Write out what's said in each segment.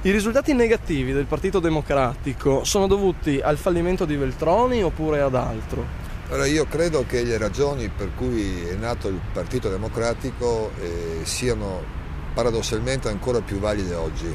I risultati negativi del Partito Democratico sono dovuti al fallimento di Veltroni oppure ad altro? Allora, io credo che le ragioni per cui è nato il Partito Democratico siano paradossalmente ancora più valide oggi.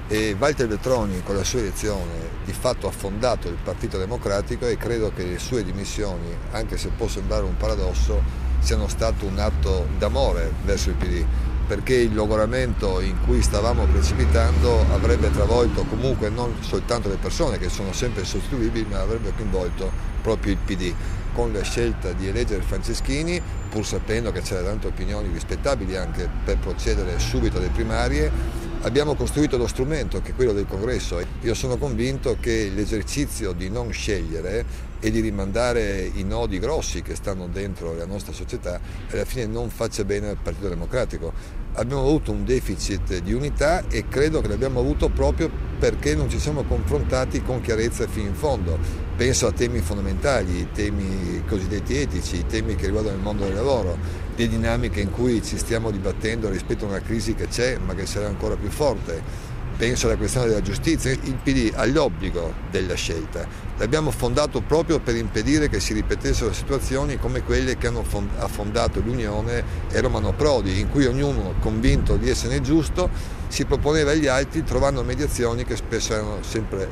E Walter Veltroni con la sua elezione di fatto ha fondato il Partito Democratico e credo che le sue dimissioni, anche se può sembrare un paradosso, siano stato un atto d'amore verso il PD, perché il logoramento in cui stavamo precipitando avrebbe travolto comunque non soltanto le persone che sono sempre sostituibili, ma avrebbe coinvolto proprio il PD, con la scelta di eleggere Franceschini, pur sapendo che c'erano tante opinioni rispettabili anche per procedere subito alle primarie. Abbiamo costruito lo strumento che è quello del congresso. Io sono convinto che l'esercizio di non scegliere e di rimandare i nodi grossi che stanno dentro la nostra società alla fine non faccia bene al Partito Democratico. Abbiamo avuto un deficit di unità e credo che l'abbiamo avuto proprio perché non ci siamo confrontati con chiarezza fino in fondo. Penso a temi fondamentali, i temi cosiddetti etici, i temi che riguardano il mondo del lavoro, le dinamiche in cui ci stiamo dibattendo rispetto a una crisi che c'è ma che sarà ancora più forte. Penso alla questione della giustizia. Il PD ha l'obbligo della scelta. L'abbiamo fondato proprio per impedire che si ripetessero situazioni come quelle che hanno affondato l'Unione e Romano Prodi, in cui ognuno, convinto di essere giusto, si proponeva agli altri trovando mediazioni che spesso erano sempre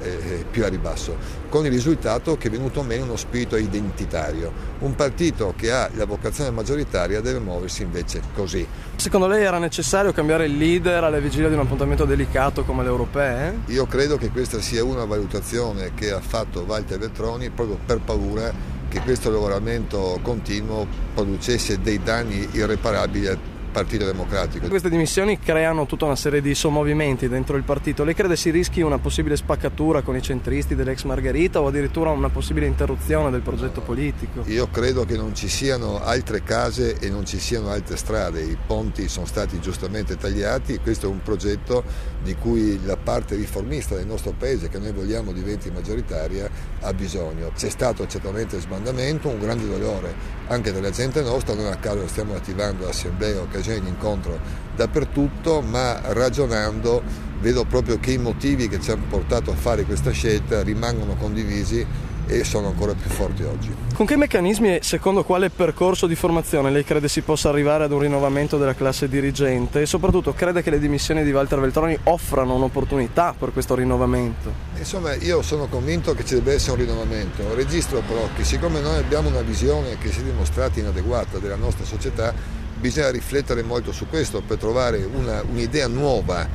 più a ribasso, con il risultato che è venuto meno uno spirito identitario. Un partito che ha la vocazione maggioritaria deve muoversi invece così. Secondo lei era necessario cambiare il leader alla vigilia di un appuntamento delicato come le europee? Io credo che questa sia una valutazione che ha fatto Walter Veltroni proprio per paura che questo regolamento continuo producesse dei danni irreparabili al Partito Democratico. Queste dimissioni creano tutta una serie di sommovimenti dentro il partito. Lei crede si rischi una possibile spaccatura con i centristi dell'ex Margherita o addirittura una possibile interruzione del progetto politico? Io credo che non ci siano altre case e non ci siano altre strade. I ponti sono stati giustamente tagliati. Questo è un progetto di cui la parte riformista del nostro paese, che noi vogliamo diventi maggioritaria, ha bisogno. C'è stato certamente sbandamento, un grande dolore anche della gente nostra. Non a caso stiamo attivando assemblee, occasioni di incontro dappertutto, ma ragionando vedo proprio che i motivi che ci hanno portato a fare questa scelta rimangono condivisi e sono ancora più forti oggi. Con che meccanismi e secondo quale percorso di formazione lei crede si possa arrivare ad un rinnovamento della classe dirigente e soprattutto crede che le dimissioni di Walter Veltroni offrano un'opportunità per questo rinnovamento? Insomma, io sono convinto che ci debba essere un rinnovamento. Registro però che siccome noi abbiamo una visione che si è dimostrata inadeguata della nostra società, bisogna riflettere molto su questo per trovare un'idea nuova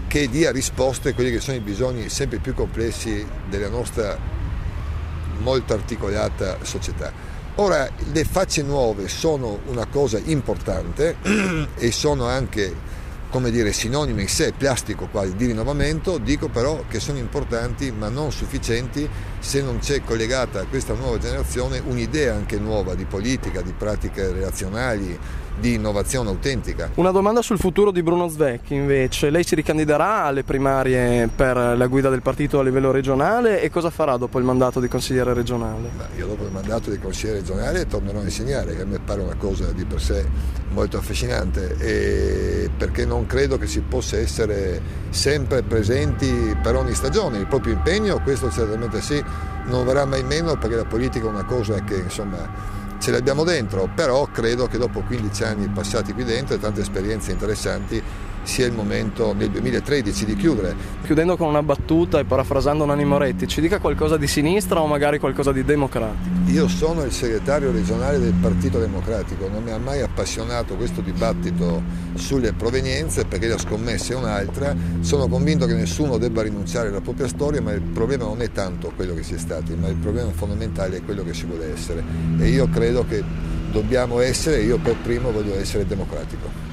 che dia risposte a quelli che sono i bisogni sempre più complessi della nostra molto articolata società. Ora, le facce nuove sono una cosa importante e sono anche, come dire, sinonimo in sé, plastico quasi, di rinnovamento. Dico però che sono importanti ma non sufficienti se non c'è collegata a questa nuova generazione un'idea anche nuova di politica, di pratiche relazionali, di innovazione autentica. Una domanda sul futuro di Bruno Zvecchi invece. Lei si ricandiderà alle primarie per la guida del partito a livello regionale e cosa farà dopo il mandato di consigliere regionale? Io dopo il mandato di consigliere regionale tornerò a insegnare, che a me pare una cosa di per sé molto affascinante, e perché non credo che si possa essere sempre presenti per ogni stagione. Il proprio impegno, questo certamente sì, non verrà mai meno, perché la politica è una cosa che insomma ce l'abbiamo dentro, però credo che dopo 15 anni passati qui dentro e tante esperienze interessanti sia il momento nel 2013 di chiudere. Chiudendo con una battuta e parafrasando Nanni Moretti, ci dica qualcosa di sinistra o magari qualcosa di democratico. Io sono il segretario regionale del Partito Democratico, non mi ha mai appassionato questo dibattito sulle provenienze perché la scommessa è un'altra. Sono convinto che nessuno debba rinunciare alla propria storia, ma il problema non è tanto quello che si è stati, ma il problema fondamentale è quello che si vuole essere, e io credo che dobbiamo essere, io per primo voglio essere democratico.